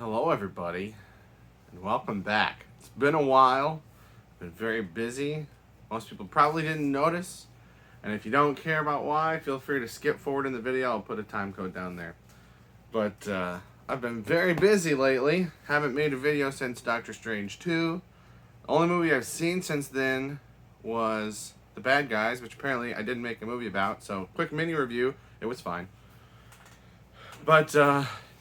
Hello, everybody, and welcome back. It's been a while, been very busy. Most people probably didn't notice, and if you don't care about why, feel free to skip forward in the video. I'll put a time code down there. But I've been very busy lately. Haven't made a video since Doctor Strange 2. The only movie I've seen since then was The Bad Guys, which apparently I didn't make a movie about, so quick mini review. It was fine. But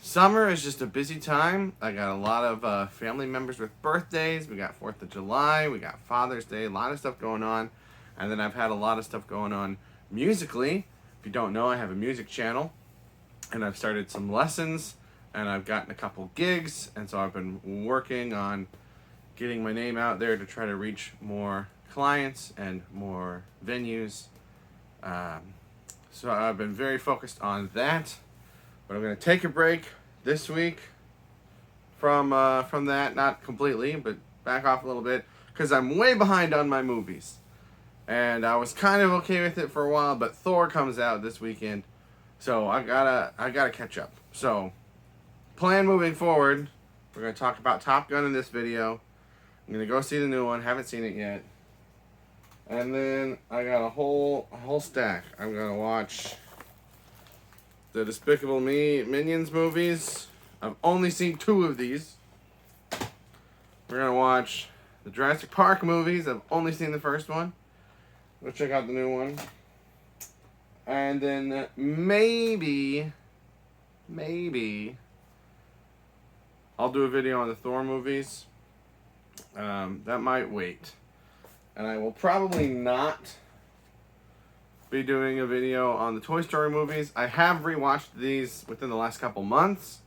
summer is just a busy time. I got a lot of family members with birthdays. We got 4th of July. We got Father's Day. A lot of stuff going on. And then I've had a lot of stuff going on musically. If you don't know, I have a music channel. And I've started some lessons. And I've gotten a couple gigs. And so I've been working on getting my name out there to try to reach more clients and more venues. So I've been very focused on that. But I'm going to take a break this week from that. Not completely, but back off a little bit. Because I'm way behind on my movies. And I was kind of okay with it for a while, but Thor comes out this weekend. So I gotta catch up. So, plan moving forward. We're going to talk about Top Gun in this video. I'm going to go see the new one. Haven't seen it yet. And then I got a whole stack. I'm going to watch the Despicable Me Minions movies. I've only seen 2 of these. We're going to watch the Jurassic Park movies. I've only seen the first one. We'll check out the new one. And then maybe I'll do a video on the Thor movies. That might wait. And I will probably not be doing a video on the Toy Story movies. I have rewatched these within the last couple months,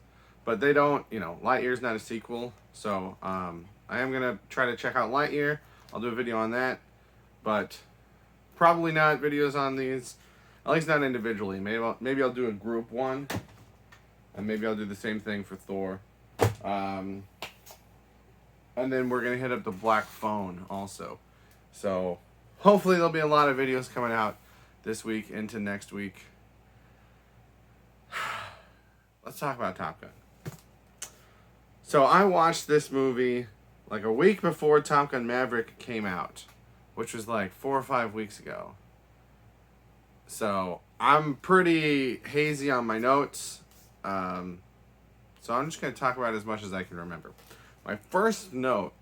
but they don't, Lightyear's not a sequel, so I am going to try to check out Lightyear. I'll do a video on that, but probably not videos on these, at least not individually. Maybe I'll do a group one, and maybe I'll do the same thing for Thor. And then we're going to hit up the Black Phone also. So hopefully there'll be a lot of videos coming out this week into next week. Let's talk about Top Gun. So I watched this movie like a week before Top Gun Maverick came out, which was like 4 or 5 weeks ago. So I'm pretty hazy on my notes. So I'm just going to talk about as much as I can remember. My first note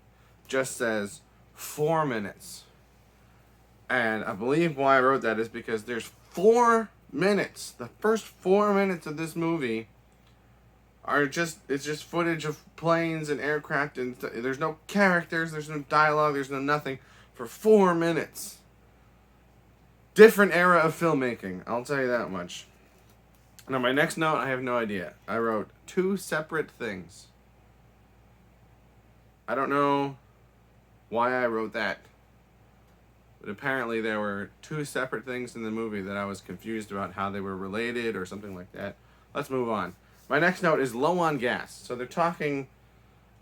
just says 4 minutes. And I believe why I wrote that is because there's 4 minutes. The first 4 minutes of this movie it's just footage of planes and aircraft, and there's no characters, there's no dialogue, there's no nothing for 4 minutes. Different era of filmmaking, I'll tell you that much. Now my next note, I have no idea. I wrote 2 separate things. I don't know why I wrote that. But apparently there were 2 separate things in the movie that I was confused about how they were related or something like that. Let's move on. My next note is low on gas. So they're talking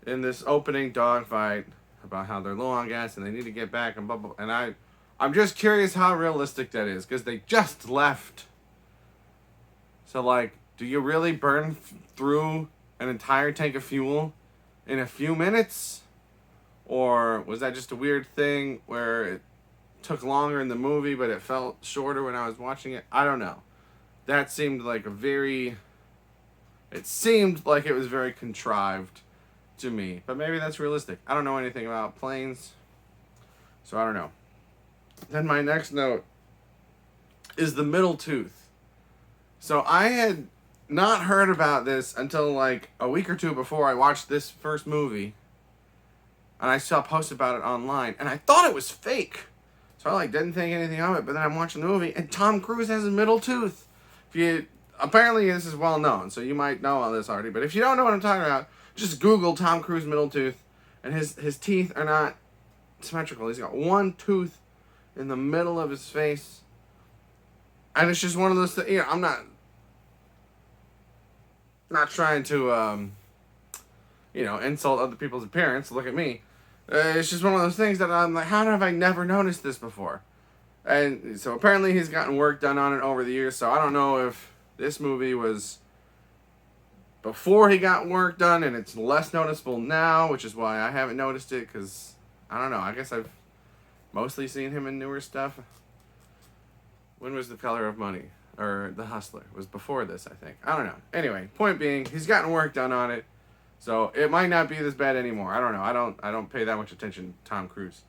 in this opening dogfight about how they're low on gas and they need to get back and blah, blah. And I'm just curious how realistic that is because they just left. So like, do you really burn through an entire tank of fuel in a few minutes? Or was that just a weird thing where it took longer in the movie, but it felt shorter when I was watching it? I don't know. That seemed like it seemed like it was very contrived to me, but maybe that's realistic. I don't know anything about planes, so I don't know. Then my next note is the middle tooth. So I had not heard about this until like a week or 2 before I watched this first movie, and I saw posts about it online, and I thought it was fake. So I didn't think anything of it, but then I'm watching the movie, and Tom Cruise has a middle tooth. Apparently this is well known, so you might know all this already, but if you don't know what I'm talking about, just Google Tom Cruise middle tooth, and his teeth are not symmetrical. He's got 1 tooth in the middle of his face, and it's just one of those things. I'm not trying to insult other people's appearance. Look at me. It's just one of those things that I'm like, how have I never noticed this before? And so apparently he's gotten work done on it over the years, so I don't know if this movie was before he got work done, and it's less noticeable now, which is why I haven't noticed it, because, I don't know, I guess I've mostly seen him in newer stuff. When was The Color of Money? Or The Hustler? It was before this, I think. I don't know. Anyway, point being, he's gotten work done on it, so it might not be this bad anymore. I don't know. I don't pay that much attention to Tom Cruise.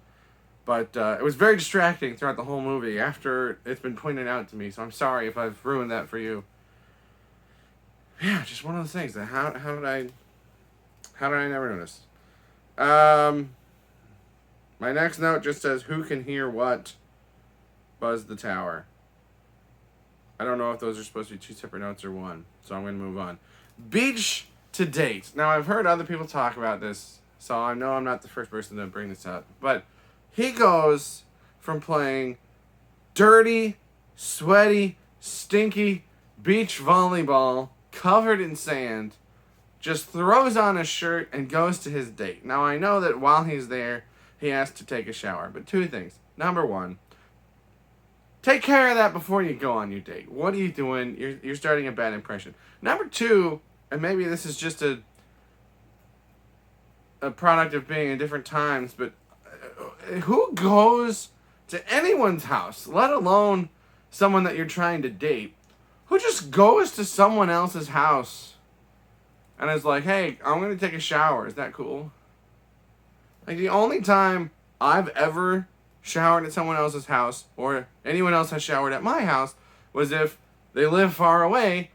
But it was very distracting throughout the whole movie after it's been pointed out to me, so I'm sorry if I've ruined that for you. Yeah, just one of those things. That how did I never notice? My next note just says, who can hear what? Buzz the Tower. I don't know if those are supposed to be two separate notes or one, so I'm going to move on. Beach to date. Now, I've heard other people talk about this, so I know I'm not the first person to bring this up, but he goes from playing dirty, sweaty, stinky beach volleyball covered in sand, just throws on a shirt and goes to his date. Now, I know that while he's there, he has to take a shower, but two things. Number one, take care of that before you go on your date. What are you doing? You're starting a bad impression. Number two, and maybe this is just a product of being in different times, but who goes to anyone's house, let alone someone that you're trying to date, who just goes to someone else's house and is like, hey, I'm going to take a shower. Is that cool? Like, the only time I've ever showered at someone else's house, or anyone else has showered at my house, was if they live far away,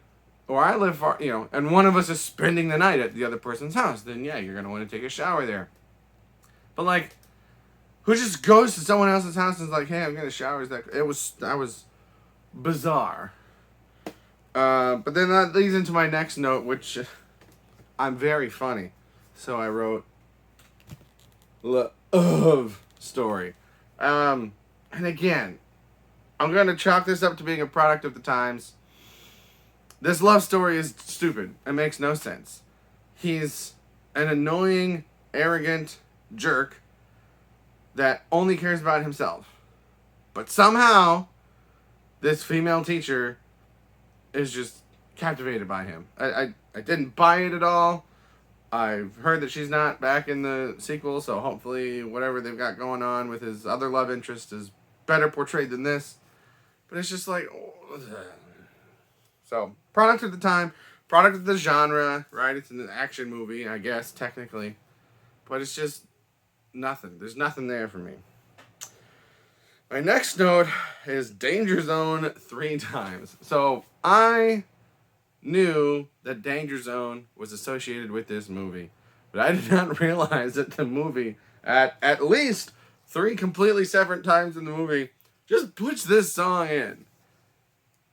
or I live far, and one of us is spending the night at the other person's house. Then yeah, you're gonna want to take a shower there. But like, who just goes to someone else's house and is like, hey, I'm gonna shower? That was bizarre. But then that leads into my next note, which I'm very funny. So I wrote, love story. And again, I'm going to chalk this up to being a product of the times. This love story is stupid. It makes no sense. He's an annoying, arrogant jerk that only cares about himself. But somehow, this female teacher is just captivated by him. I didn't buy it at all. I've heard that she's not back in the sequel, so hopefully whatever they've got going on with his other love interest is better portrayed than this. But it's just like, so, product of the time, product of the genre, right? It's an action movie, I guess, technically. But it's just nothing. There's nothing there for me. My next note is Danger Zone 3 times. So, I knew that Danger Zone was associated with this movie, but I did not realize that the movie, at least 3 completely separate times in the movie, just puts this song in.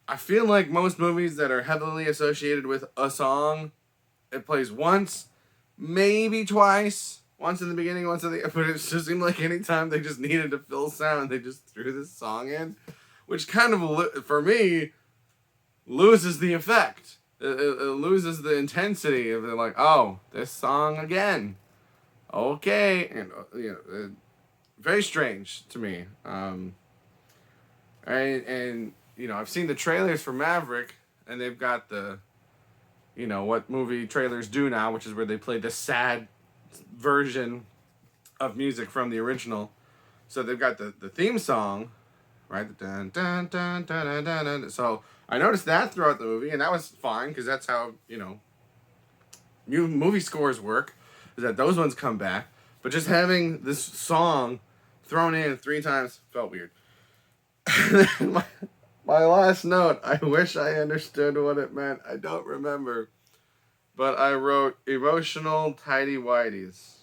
I feel like most movies that are heavily associated with a song, it plays once, maybe twice, once in the beginning, once in the, but it just seemed like anytime they just needed to fill sound, they just threw this song in, which kind of, for me, loses the effect. It loses the intensity of it. Like, oh, this song again. Okay. And, very strange to me. And I've seen the trailers for Maverick, and they've got the, what movie trailers do now, which is where they play the sad version of music from the original. So they've got the theme song, right? The dun, dun, dun, dun, dun, dun, dun. So I noticed that throughout the movie, and that was fine, because that's how, new movie scores work, is that those ones come back. But just having this song thrown in 3 times felt weird. my last note, I wish I understood what it meant. I don't remember. But I wrote, emotional tighty-whities.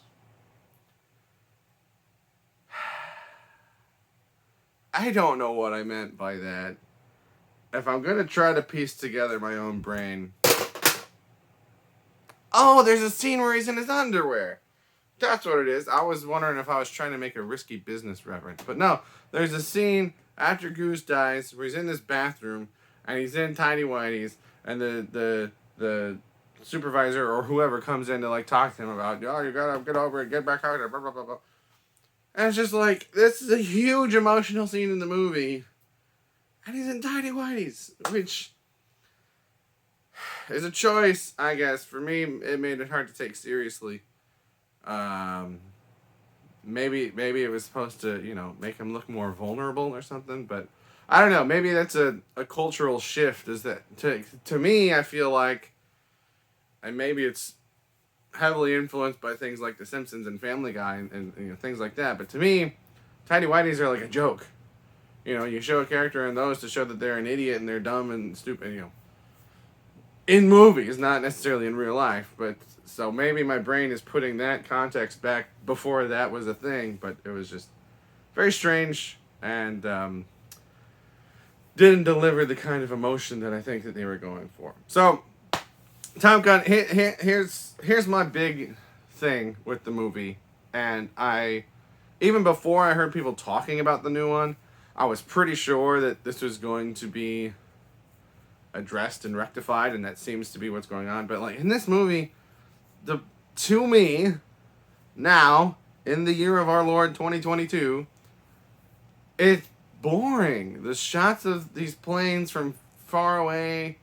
I don't know what I meant by that. If I'm going to try to piece together my own brain. Oh, there's a scene where he's in his underwear. That's what it is. I was wondering if I was trying to make a risky business reference. But no, there's a scene after Goose dies where he's in this bathroom and he's in tighty-whities, and the supervisor or whoever comes in to like talk to him about, oh, you gotta get over it, get back out there, blah, blah, blah, blah. And it's just like, this is a huge emotional scene in the movie. And he's in tighty-whities, which, is a choice, I guess. For me, it made it hard to take seriously. Maybe it was supposed to, make him look more vulnerable or something, but I don't know. Maybe that's a cultural shift. Is that to me? I feel like, and maybe it's heavily influenced by things like The Simpsons and Family Guy and things like that. But to me, tidy whities are like a joke. You show a character in those to show that they're an idiot and they're dumb and stupid. In movies, not necessarily in real life. But so maybe my brain is putting that context back before that was a thing. But it was just very strange and didn't deliver the kind of emotion that I think that they were going for. So, Top Gun. Here's my big thing with the movie, and even before I heard people talking about the new one, I was pretty sure that this was going to be addressed and rectified, and that seems to be what's going on. But like in this movie, to me, now in the year of our Lord 2022, it's boring. The shots of these planes from far away,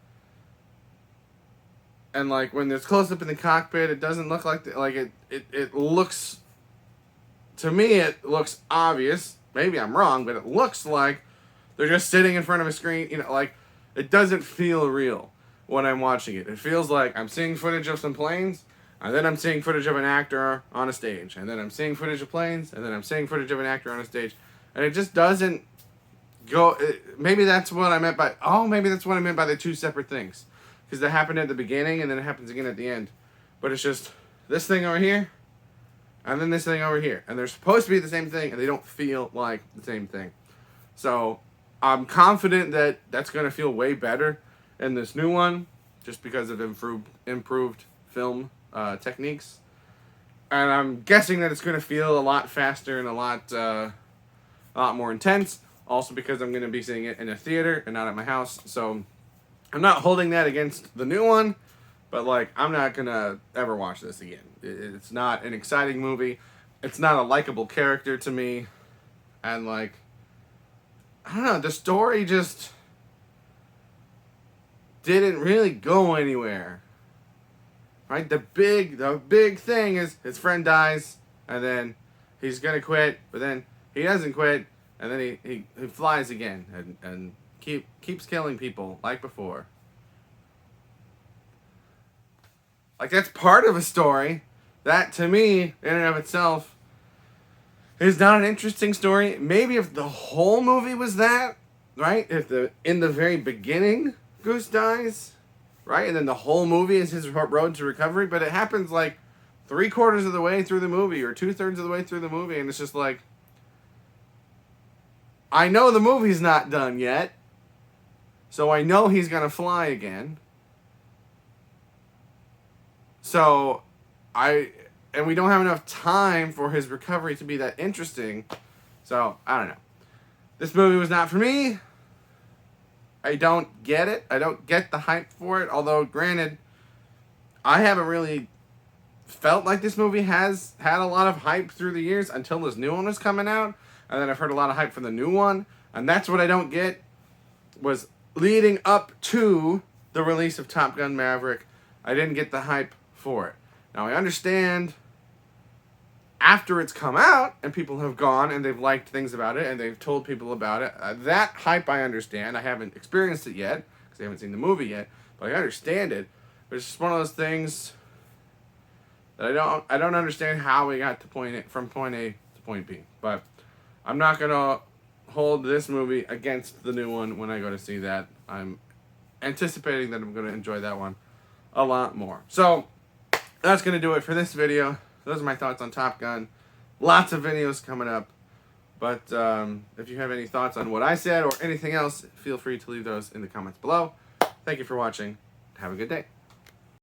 and like when there's close up in the cockpit, it doesn't look like it looks. To me, it looks obvious. Maybe I'm wrong, but it looks like they're just sitting in front of a screen. Like it doesn't feel real when I'm watching it. It feels like I'm seeing footage of some planes, and then I'm seeing footage of an actor on a stage, and then I'm seeing footage of planes, and then I'm seeing footage of an actor on a stage, and it just doesn't go. Maybe that's what I meant by. Oh, maybe that's what I meant by the two separate things, because that happened at the beginning, and then it happens again at the end. But it's just this thing over here, and then this thing over here. And they're supposed to be the same thing, and they don't feel like the same thing. So I'm confident that that's going to feel way better in this new one, just because of improved film techniques. And I'm guessing that it's going to feel a lot faster and a lot more intense. Also because I'm going to be seeing it in a theater and not at my house. So I'm not holding that against the new one. But, like, I'm not going to ever watch this again. It's not an exciting movie. It's not a likable character to me. And, like, I don't know. The story just didn't really go anywhere. Right? The big thing is his friend dies. And then he's going to quit. But then he doesn't quit. And then he flies again. And keeps killing people like before. Like, that's part of a story. That, to me, in and of itself, is not an interesting story. Maybe if the whole movie was that, right? If in the very beginning, Goose dies, right? And then the whole movie is his road to recovery. But it happens, like, 3/4 of the way through the movie or 2/3 of the way through the movie. And it's just like, I know the movie's not done yet. So I know he's going to fly again. So, and we don't have enough time for his recovery to be that interesting. So, I don't know. This movie was not for me. I don't get it. I don't get the hype for it. Although, granted, I haven't really felt like this movie has had a lot of hype through the years until this new one was coming out. And then I've heard a lot of hype for the new one. And that's what I don't get. Was leading up to the release of Top Gun Maverick, I didn't get the hype for it. Now I understand after it's come out and people have gone and they've liked things about it and they've told people about it, that hype I understand. I haven't experienced it yet because I haven't seen the movie yet, but I understand it. But it's just one of those things that I don't understand how we got from point A to point B. But I'm not gonna hold this movie against the new one when I go to see that. I'm anticipating that I'm gonna enjoy that one a lot more. So that's going to do it for this video. Those are my thoughts on Top Gun. Lots of videos coming up. But if you have any thoughts on what I said or anything else, feel free to leave those in the comments below. Thank you for watching. Have a good day.